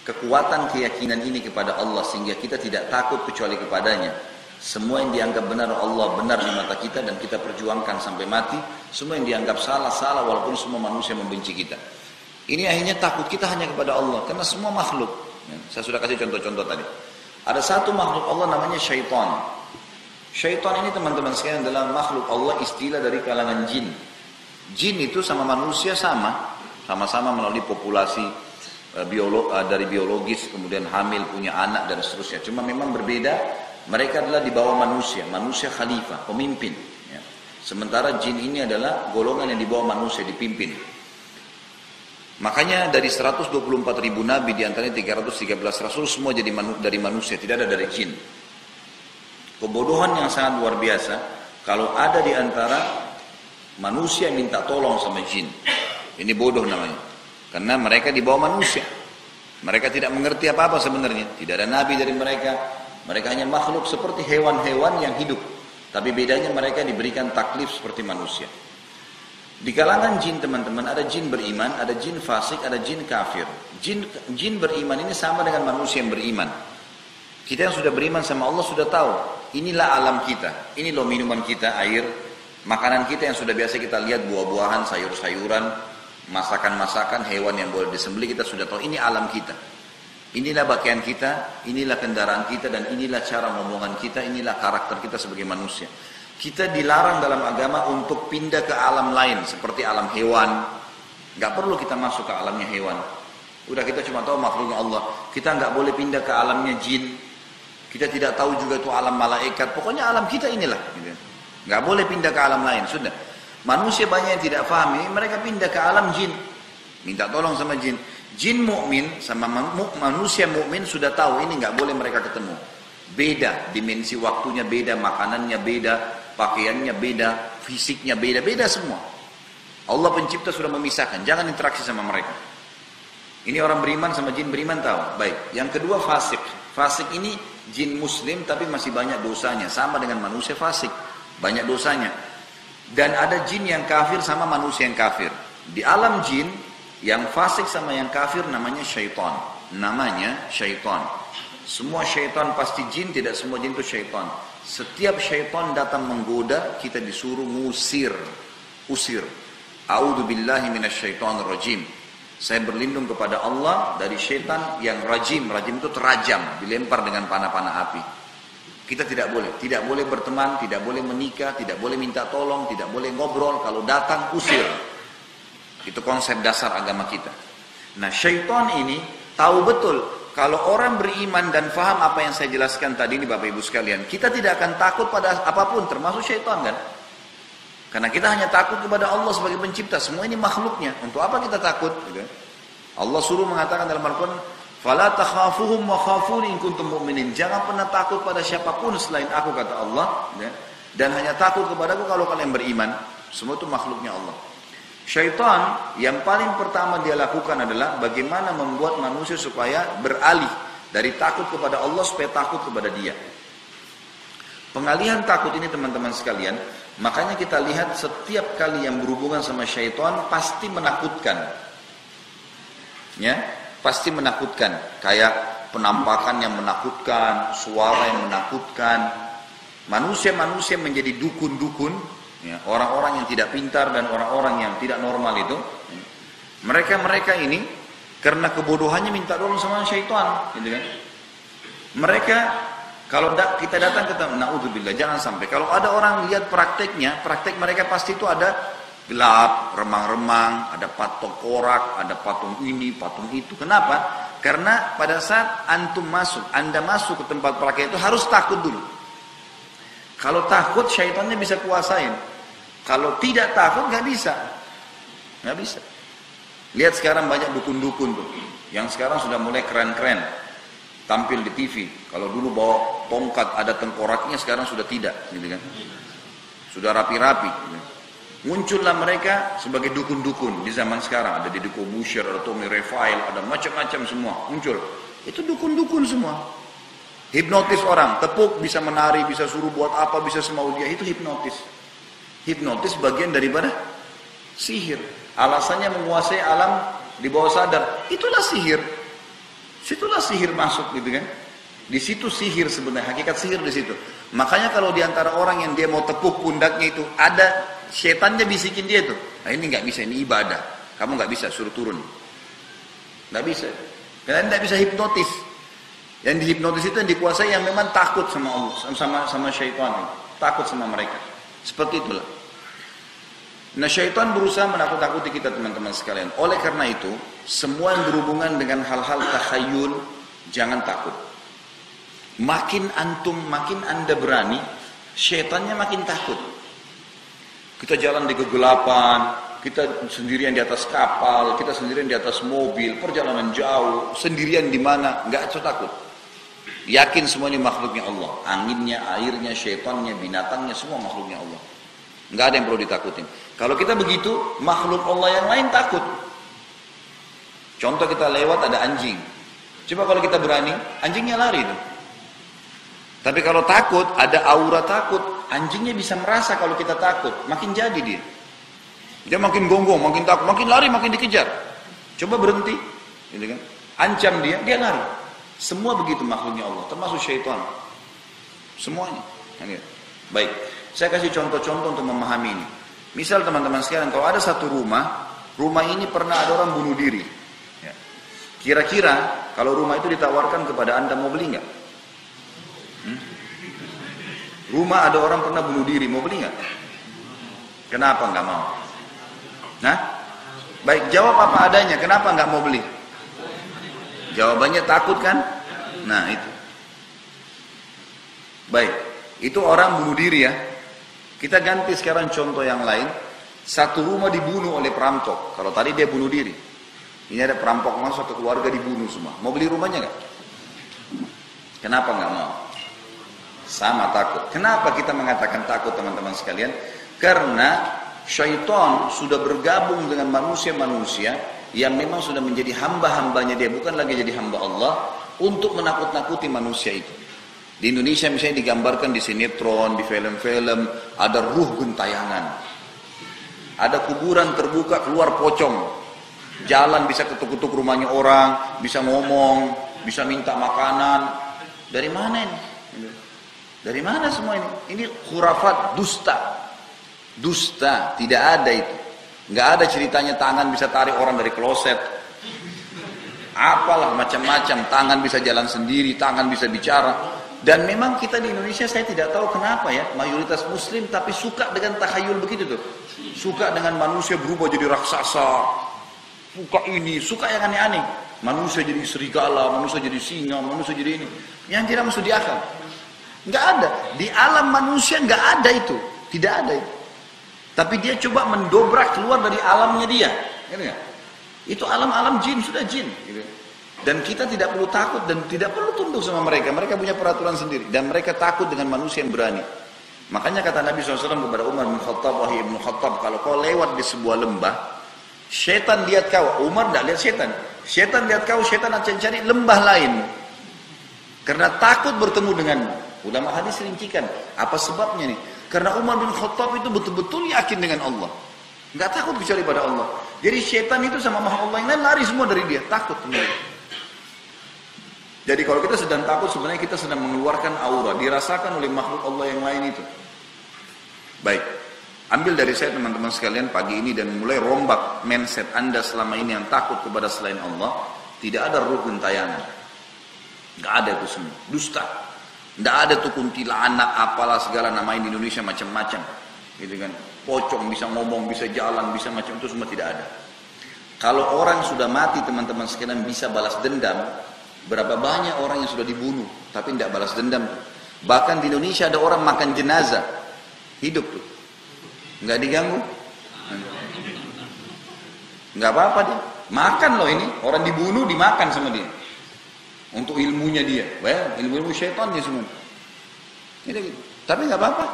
kekuatan keyakinan ini kepada Allah sehingga kita tidak takut kecuali kepadanya. Semua yang dianggap benar Allah benar di mata kita dan kita perjuangkan sampai mati. Semua yang dianggap salah salah walaupun semua manusia membenci kita. Ini akhirnya takut kita hanya kepada Allah karena semua makhluk. Saya sudah kasih contoh-contoh tadi. Ada satu makhluk Allah namanya syaitan. Syaitan ini teman-teman sekalian adalah makhluk Allah, istilah dari kalangan jin. Jin itu sama manusia sama-sama melalui populasi dari biologis, kemudian hamil, punya anak dan seterusnya. Cuma memang berbeda, mereka adalah di bawah manusia khalifah, pemimpin. Ya. Sementara jin ini adalah golongan yang di bawah manusia, dipimpin. Makanya dari 124.000 nabi, diantaranya 313 rasul, semua jadi dari manusia, tidak ada dari jin. Kebodohan yang sangat luar biasa, kalau ada di antara manusia minta tolong sama jin. Ini bodoh namanya. Karena mereka di bawah manusia. Mereka tidak mengerti apa-apa sebenarnya. Tidak ada nabi dari mereka. Mereka hanya makhluk seperti hewan-hewan yang hidup. Tapi bedanya mereka diberikan taklif seperti manusia. Di kalangan jin teman-teman, ada jin beriman, ada jin fasik, ada jin kafir. Jin beriman ini sama dengan manusia yang beriman. Kita yang sudah beriman sama Allah sudah tahu. Inilah alam kita. Ini loh minuman kita, air. Makanan kita yang sudah biasa kita lihat, buah-buahan, sayur-sayuran, masakan-masakan, hewan yang boleh disembelih, kita sudah tahu. Ini alam kita. Inilah pakaian kita, inilah kendaraan kita, dan inilah cara ngomongan kita, inilah karakter kita sebagai manusia. Kita dilarang dalam agama untuk pindah ke alam lain, seperti alam hewan. Gak perlu kita masuk ke alamnya hewan. Udah kita cuma tahu makhluknya Allah. Kita gak boleh pindah ke alamnya jin. Kita tidak tahu juga itu alam malaikat. Pokoknya alam kita inilah. Gitu. Gak boleh pindah ke alam lain, sudah. Manusia banyak yang tidak pahami, mereka pindah ke alam jin. Minta tolong sama jin. Jin mukmin sama manusia mukmin sudah tahu ini nggak boleh mereka ketemu. Beda, dimensi waktunya beda, makanannya beda, pakaiannya beda, fisiknya beda, beda semua. Allah pencipta sudah memisahkan, jangan interaksi sama mereka. Ini orang beriman sama jin beriman tahu. Baik, yang kedua fasik. Fasik ini jin muslim tapi masih banyak dosanya, sama dengan manusia fasik, banyak dosanya. Dan ada jin yang kafir sama manusia yang kafir. Di alam jin, yang fasik sama yang kafir namanya syaitan. Namanya syaitan. Semua syaitan pasti jin, tidak semua jin itu syaitan. Setiap syaitan datang menggoda, kita disuruh ngusir. Usir. A'udzubillahi minasyaitonir rajim. Saya berlindung kepada Allah dari syaitan yang rajim. Rajim itu terajam, dilempar dengan panah-panah api. Kita tidak boleh berteman, tidak boleh menikah, tidak boleh minta tolong, tidak boleh ngobrol. Kalau datang, usir. Itu konsep dasar agama kita. Nah, syaitan ini tahu betul kalau orang beriman dan faham apa yang saya jelaskan tadi ini Bapak Ibu sekalian, kita tidak akan takut pada apapun, termasuk syaitan kan? Karena kita hanya takut kepada Allah sebagai pencipta. Semua ini makhluknya. Untuk apa kita takut? Allah suruh mengatakan dalam Al-Quran, "Fala takhafuhum wa khafuni in kuntum mu'minin." Jangan pernah takut pada siapapun selain aku, kata Allah. Dan hanya takut kepadaku kalau kalian beriman. Semua itu makhluknya Allah. Syaitan yang paling pertama dia lakukan adalah bagaimana membuat manusia supaya beralih dari takut kepada Allah supaya takut kepada dia. Pengalihan takut ini teman-teman sekalian, makanya kita lihat setiap kali yang berhubungan sama syaitan pasti menakutkan. Ya, pasti menakutkan. Kayak penampakan yang menakutkan, suara yang menakutkan. Manusia-manusia menjadi dukun-dukun. Ya, orang-orang yang tidak pintar dan orang-orang yang tidak normal itu, mereka ini karena kebodohannya minta tolong sama syaitan, gitu kan? Mereka kalau kita datang ke naudzubillah, jangan sampai kalau ada orang lihat prakteknya, praktek mereka pasti itu ada gelap, remang-remang, ada patung korak, ada patung ini, patung itu. Kenapa? Karena pada saat Anda masuk ke tempat praktek itu harus takut dulu. Kalau takut syaitannya bisa kuasain. Kalau tidak takut nggak bisa. Nggak bisa. Lihat sekarang banyak dukun-dukun tuh. Yang sekarang sudah mulai keren-keren. Tampil di TV. Kalau dulu bawa tongkat ada tengkoraknya, sekarang sudah tidak. Gitu kan. Sudah rapi-rapi. Gitu. Muncullah mereka sebagai dukun-dukun di zaman sekarang. Ada Deddy Corbuzier, ada Tommy Raphael, ada macam-macam semua. Muncul. Itu dukun-dukun semua. Hipnotis orang, tepuk, bisa menari, bisa suruh buat apa, bisa semau dia, itu hipnotis. Hipnotis bagian daripada sihir. Alasannya menguasai alam di bawah sadar, itulah sihir. Situlah sihir masuk gitu kan. Di situ sihir sebenarnya, hakikat sihir di situ. Makanya kalau di antara orang yang dia mau tepuk pundaknya itu, ada setannya bisikin dia tuh. Nah ini nggak bisa, ini ibadah. Kamu nggak bisa, suruh turun. Nggak bisa. Karena nggak bisa hipnotis. Yang dihipnotis itu yang dikuasai yang memang takut sama Allah, sama syaitan. Takut sama mereka. Seperti itulah. Nah syaitan berusaha menakut-nakuti kita teman-teman sekalian. Oleh karena itu, semua yang berhubungan dengan hal-hal takhayul, jangan takut. Makin anda berani, syaitannya makin takut. Kita jalan di kegelapan, kita sendirian di atas kapal, kita sendirian di atas mobil, perjalanan jauh, sendirian di mana, nggak usah takut. Yakin semua ini makhluknya Allah. Anginnya, airnya, syaitannya, binatangnya, semua makhluknya Allah. Nggak ada yang perlu ditakutin. Kalau kita begitu, makhluk Allah yang lain takut. Contoh kita lewat ada anjing. Coba kalau kita berani, anjingnya lari tuh. Tapi kalau takut, ada aura takut, anjingnya bisa merasa kalau kita takut, makin jadi dia. Dia makin gonggong, makin takut, makin lari, makin dikejar. Coba berhenti, gitu kan? Ancam dia lari. Semua begitu makhluknya Allah, termasuk syaitan. Semuanya. Baik, saya kasih contoh-contoh untuk memahami ini. Misal teman-teman sekalian, kalau ada satu rumah ini pernah ada orang bunuh diri. Kira-kira kalau rumah itu ditawarkan kepada Anda, mau beli nggak? Rumah ada orang pernah bunuh diri, mau beli nggak? Kenapa nggak mau? Nah, baik, jawab apa adanya. Kenapa nggak mau beli? Jawabannya takut kan? Nah itu. Baik, itu orang bunuh diri ya. Kita ganti sekarang contoh yang lain. Satu rumah dibunuh oleh perampok. Kalau tadi dia bunuh diri, ini ada perampok masuk, satu keluarga dibunuh semua. Mau beli rumahnya nggak? Kenapa nggak mau? Sama takut. Kenapa kita mengatakan takut teman-teman sekalian? Karena syaitan sudah bergabung dengan manusia-manusia yang memang sudah menjadi hamba-hambanya dia, bukan lagi jadi hamba Allah, untuk menakut-nakuti manusia itu. Di Indonesia misalnya digambarkan di sinetron, di film-film, ada ruh gentayangan. Ada kuburan terbuka, keluar pocong. Jalan bisa ketuk-ketuk rumahnya orang, bisa ngomong, bisa minta makanan. Dari mana ini? Dari mana semua ini? Ini khurafat, dusta. Dusta, tidak ada itu. Nggak ada ceritanya tangan bisa tarik orang dari kloset. Apalah macam-macam, tangan bisa jalan sendiri, tangan bisa bicara. Dan memang kita di Indonesia, saya tidak tahu kenapa ya, mayoritas muslim tapi suka dengan takhayul begitu tuh. Suka dengan manusia berubah jadi raksasa. Suka ini, suka yang aneh-aneh. Manusia jadi serigala, manusia jadi singa, manusia jadi ini. Yang tidak masuk di akal. Nggak ada. Di alam manusia nggak ada itu. Tidak ada itu. Tapi dia coba mendobrak keluar dari alamnya dia. Itu alam-alam jin, sudah jin. Dan kita tidak perlu takut dan tidak perlu tunduk sama mereka. Mereka punya peraturan sendiri. Dan mereka takut dengan manusia yang berani. Makanya kata Nabi SAW kepada Umar bin Khattab, wahai Ibnu Khattab, kalau kau lewat di sebuah lembah, syaitan lihat kau. Umar tidak lihat syaitan. Syaitan lihat kau, syaitan akan cari lembah lain. Karena takut bertemu denganmu. Ulama hadis rincikan, apa sebabnya nih? Karena Umar bin Khattab itu betul-betul yakin dengan Allah. Nggak takut kecuali pada Allah. Jadi syaitan itu sama makhluk Allah yang lain lari semua dari dia. Takut. Jadi kalau kita sedang takut, sebenarnya kita sedang mengeluarkan aura. Dirasakan oleh makhluk Allah yang lain itu. Baik. Ambil dari saya teman-teman sekalian pagi ini dan mulai rombak mindset Anda selama ini yang takut kepada selain Allah. Tidak ada ruh gentayangan. Nggak ada itu semua. Dusta. Nggak ada tuh kuntilanak apalah segala namain di Indonesia macam-macam, gitu kan? Pocong bisa ngomong, bisa jalan, bisa macam itu semua tidak ada. Kalau orang sudah mati teman-teman sekalian bisa balas dendam, berapa banyak orang yang sudah dibunuh tapi tidak balas dendam tuh. Bahkan di Indonesia ada orang makan jenazah hidup tuh, nggak diganggu, nggak apa-apa dia makan loh ini orang dibunuh dimakan sama dia. Untuk ilmunya dia, ilmu syaitannya semua. Gitu. Tapi nggak apa-apa.